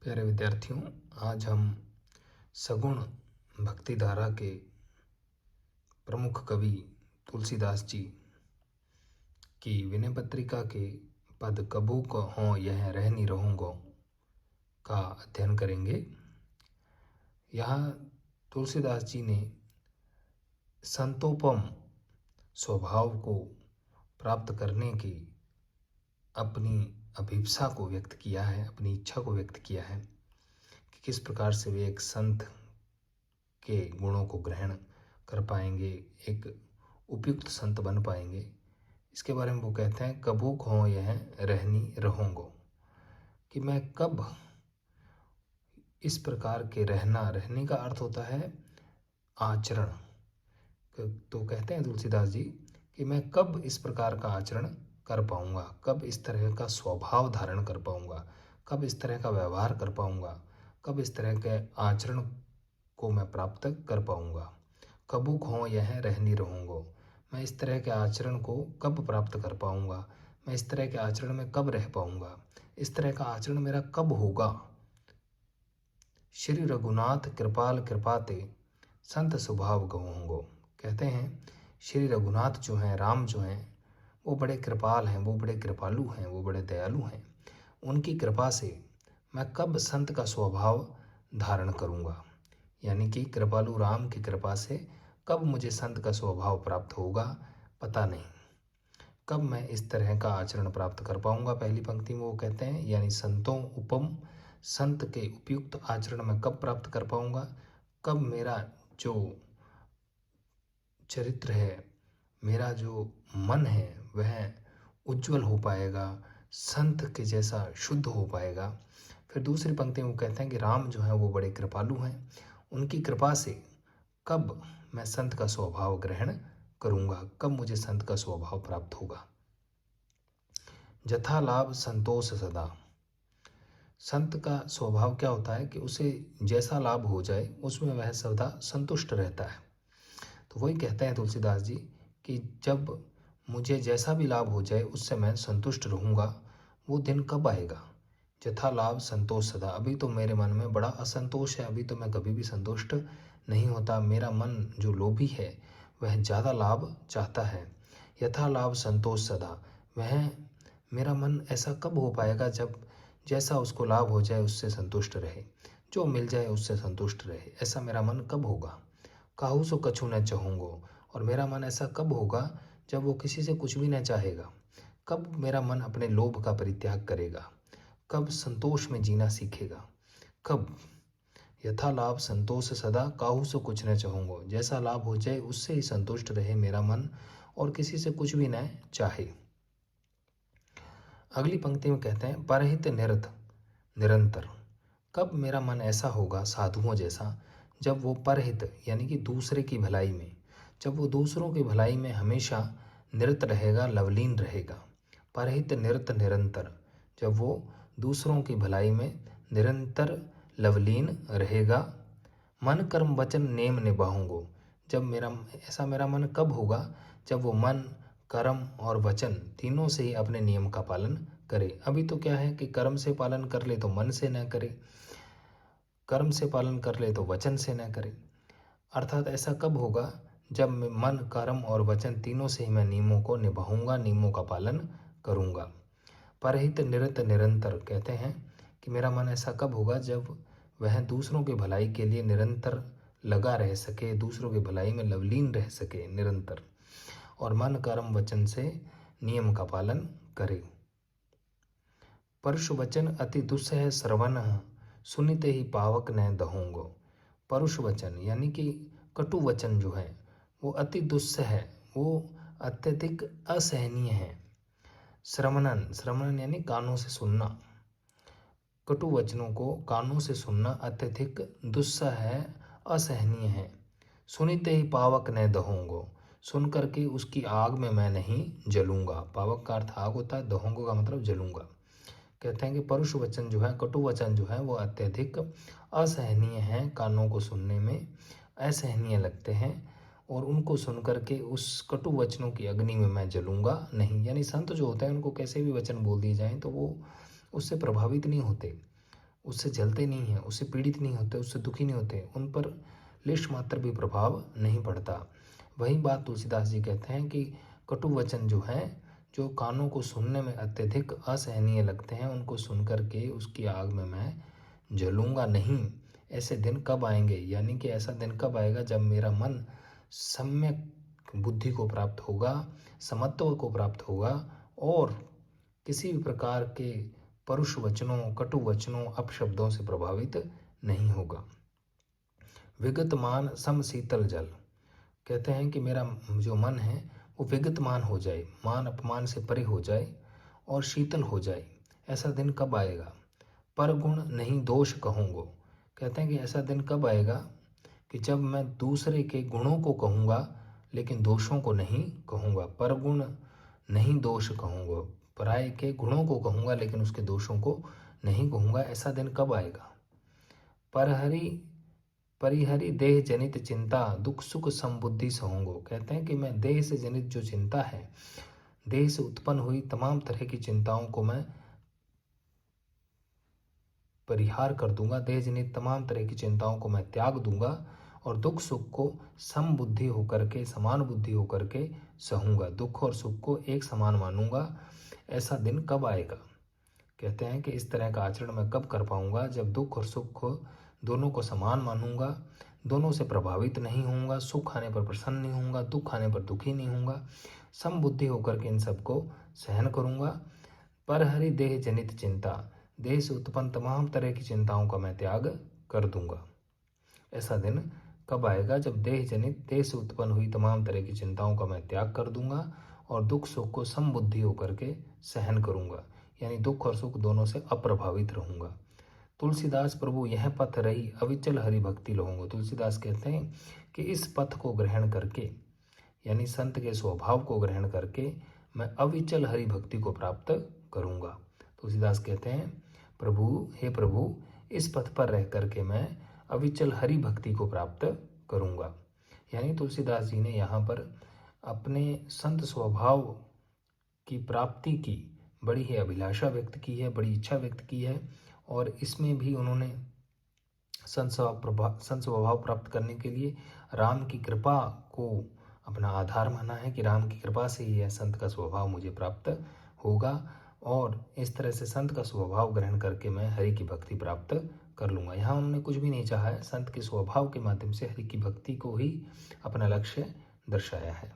प्यारे विद्यार्थियों, आज हम सगुण भक्ति धारा के प्रमुख कवि तुलसीदास जी की विनय पत्रिका के पद कबू को हों यह रहनी रहूँगो का अध्ययन करेंगे। यहाँ तुलसीदास जी ने संतोपम स्वभाव को प्राप्त करने की अपनी अभिप्सा को व्यक्त किया है, अपनी इच्छा को व्यक्त किया है कि किस प्रकार से वे एक संत के गुणों को ग्रहण कर पाएंगे, एक उपयुक्त संत बन पाएंगे। इसके बारे में वो कहते हैं, कबू हो यह रहनी रहूँगो, कि मैं कब इस प्रकार के रहने का अर्थ होता है आचरण। तो कहते हैं तुलसीदास जी कि मैं कब इस प्रकार का आचरण कर पाऊंगा, कब इस तरह का स्वभाव धारण कर पाऊंगा, कब इस तरह का व्यवहार कर पाऊंगा, कब इस तरह के आचरण को मैं प्राप्त कर पाऊंगा। कबू हो यह रहनी रहूँगो, मैं इस तरह के आचरण को कब प्राप्त कर पाऊंगा, मैं इस तरह के आचरण में कब रह पाऊंगा, इस तरह का आचरण मेरा कब होगा। श्री रघुनाथ कृपाल कृपाते संत स्वभाव गवोंगो। कहते हैं श्री रघुनाथ जो हैं, राम जो हैं, वो बड़े कृपाल हैं, वो बड़े कृपालु हैं, वो बड़े दयालु हैं। उनकी कृपा से मैं कब संत का स्वभाव धारण करूँगा, यानी कि कृपालु राम की कृपा से कब मुझे संत का स्वभाव प्राप्त होगा पता नहीं, कब मैं इस तरह का आचरण प्राप्त कर पाऊँगा। पहली पंक्ति में वो कहते हैं, यानी संतों उपम, संत के उपयुक्त आचरण में कब प्राप्त कर पाऊँगा, कब मेरा जो चरित्र है, मेरा जो मन है वह उज्जवल हो पाएगा, संत के जैसा शुद्ध हो पाएगा। फिर दूसरी पंक्ति में वो कहते हैं कि राम जो है वो बड़े कृपालु हैं, उनकी कृपा से कब मैं संत का स्वभाव ग्रहण करूँगा, कब मुझे संत का स्वभाव प्राप्त होगा। जथा लाभ संतोष सदा। संत का स्वभाव क्या होता है कि उसे जैसा लाभ हो जाए उसमें वह सदा संतुष्ट रहता है। तो वही कहते हैं तुलसीदास जी कि जब मुझे जैसा भी लाभ हो जाए उससे मैं संतुष्ट रहूँगा, वो दिन कब आएगा। जथा लाभ संतोष सदा। अभी तो मेरे मन में बड़ा असंतोष है, अभी तो मैं कभी भी संतुष्ट नहीं होता, मेरा मन जो लोभी है वह ज़्यादा लाभ चाहता है। यथा लाभ संतोष सदा, वह मेरा मन ऐसा कब हो पाएगा जब जैसा उसको लाभ हो जाए उससे संतुष्ट रहे, जो मिल जाए उससे संतुष्ट रहे, ऐसा मेरा मन कब होगा। काहू सो कछु न चाहूँगो, और मेरा मन ऐसा कब होगा जब वो किसी से कुछ भी न चाहेगा, कब मेरा मन अपने लोभ का परित्याग करेगा, कब संतोष में जीना सीखेगा, कब। यथा लाभ संतोष सदा, काहू से कुछ न चाहूँगो, जैसा लाभ हो जाए उससे ही संतुष्ट रहे मेरा मन और किसी से कुछ भी न चाहे। अगली पंक्ति में कहते हैं, परहित निरत निरंतर। कब मेरा मन ऐसा होगा साधुओं जैसा, जब वो परहित यानी कि दूसरे की भलाई में, जब वो दूसरों की भलाई में हमेशा निरत रहेगा, लवलीन रहेगा। परहित निरत निरंतर, जब वो दूसरों की भलाई में निरंतर लवलीन रहेगा। मन कर्म वचन नेम निभाऊंगो, जब मेरा मन कब होगा, जब वो मन कर्म और वचन तीनों से ही अपने नियम का पालन करे। अभी तो क्या है कि कर्म से पालन कर ले तो मन से न करे, कर्म से पालन कर ले तो वचन से न करे। अर्थात ऐसा कब होगा जब मैं मन कर्म और वचन तीनों से ही मैं नियमों को निभाऊंगा, नियमों का पालन करूंगा। परहित निरत निरंतर, कहते हैं कि मेरा मन ऐसा कब होगा जब वह दूसरों की भलाई के लिए निरंतर लगा रह सके, दूसरों की भलाई में लवलीन रह सके निरंतर, और मन कर्म वचन से नियम का पालन करे। परुष वचन अति दुस्सह श्रवण, सुनिते ही पावक न दहोंगो। परुष वचन यानी कि कटु वचन जो है वो अति दुस्सह है, वो अत्यधिक असहनीय है। श्रवणन, श्रवणन यानी कानों से सुनना, कटु वचनों को कानों से सुनना अत्यधिक दुस्सह है, असहनीय है। सुनिते ही पावक न दहोंगो, सुन करके उसकी आग में मैं नहीं जलूंगा। पावक का अर्थ आग होता है, दहोंगो का मतलब जलूंगा। कहते हैं कि परुष वचन जो है, कटु वचन जो है वो अत्यधिक असहनीय है, कानों को सुनने में असहनीय लगते हैं, और उनको सुन करके उस कटु वचनों की अग्नि में मैं जलूंगा नहीं। यानी संत जो होते हैं उनको कैसे भी वचन बोल दिए जाएं तो वो उससे प्रभावित नहीं होते, उससे जलते नहीं हैं, उससे पीड़ित नहीं होते, उससे दुखी नहीं होते, उन पर लेश मात्र भी प्रभाव नहीं पड़ता। वही बात तुलसीदास जी कहते हैं कि कटु वचन जो है, जो कानों को सुनने में अत्यधिक असहनीय लगते हैं, उनको सुन कर के उसकी आग में मैं जलूंगा नहीं। ऐसे दिन कब आएंगे, यानी कि ऐसा दिन कब आएगा जब मेरा मन सम्यक बुद्धि को प्राप्त होगा, समत्व को प्राप्त होगा और किसी भी प्रकार के परुष वचनों, कटु वचनों, अपशब्दों से प्रभावित नहीं होगा। विगतमान सम शीतल जल, कहते हैं कि मेरा जो मन है वो विगतमान हो जाए, मान अपमान से परे हो जाए और शीतल हो जाए। ऐसा दिन कब आएगा? पर गुण नहीं दोष कहूँगो, कहते हैं कि ऐसा दिन कब आएगा कि जब मैं दूसरे के गुणों को कहूँगा लेकिन दोषों को नहीं कहूँगा। पर गुण नहीं दोष कहूँगा, पराये के गुणों को कहूँगा लेकिन उसके दोषों को नहीं कहूँगा। ऐसा दिन कब आएगा? परहरि परिहरि देह जनित चिंता दुख सुख समबुद्धि सहूंगो, कहते हैं कि मैं देह से जनित जो चिंता है, देह से उत्पन्न हुई तमाम तरह की चिंताओं को मैं परिहार कर दूंगा, देह जनित तमाम तरह की चिंताओं को मैं त्याग दूंगा और दुख सुख को सम बुद्धि होकर के, समान बुद्धि होकर के सहूंगा, दुख और सुख को एक समान मानूंगा। ऐसा दिन कब आएगा? कहते हैं कि इस तरह का आचरण मैं कब कर पाऊंगा? जब दुख और सुख को दोनों को समान मानूंगा, दोनों से प्रभावित नहीं होऊंगा, सुख आने पर प्रसन्न नहीं होऊंगा, दुख आने पर दुखी नहीं होऊंगा, सम बुद्धि होकर के इन सबको सहन करूंगा। पर हरि देह जनित चिंता, देह से उत्पन्न तमाम तरह की चिंताओं का मैं त्याग कर दूंगा। ऐसा दिन कब आएगा जब देह जनित, देह से उत्पन्न हुई तमाम तरह की चिंताओं का मैं त्याग कर दूंगा और दुख सुख को सम बुद्धि होकर के सहन करूंगा, यानी दुख और सुख दोनों से अप्रभावित रहूंगा। तुलसीदास प्रभु यह पथ रही अविचल हरि भक्ति लहूंगा, तुलसीदास कहते हैं कि इस पथ को ग्रहण करके, यानी संत के स्वभाव को ग्रहण करके मैं अविचल हरि भक्ति को प्राप्त करूंगा। तुलसीदास कहते हैं प्रभु, हे प्रभु, इस पथ पर रह करके मैं अविचल हरि भक्ति को प्राप्त करूंगा। यानी तुलसीदास जी ने यहाँ पर अपने संत स्वभाव की प्राप्ति की बड़ी ही अभिलाषा व्यक्त की है, बड़ी इच्छा व्यक्त की है और इसमें भी उन्होंने संत स्वभाव प्राप्त करने के लिए राम की कृपा को अपना आधार माना है कि राम की कृपा से ही यह संत का स्वभाव मुझे प्राप्त होगा और इस तरह से संत का स्वभाव ग्रहण करके मैं हरि की भक्ति प्राप्त कर लूँगा। यहाँ उन्होंने कुछ भी नहीं चाहा है, संत के स्वभाव के माध्यम से हरि की भक्ति को ही अपना लक्ष्य दर्शाया है।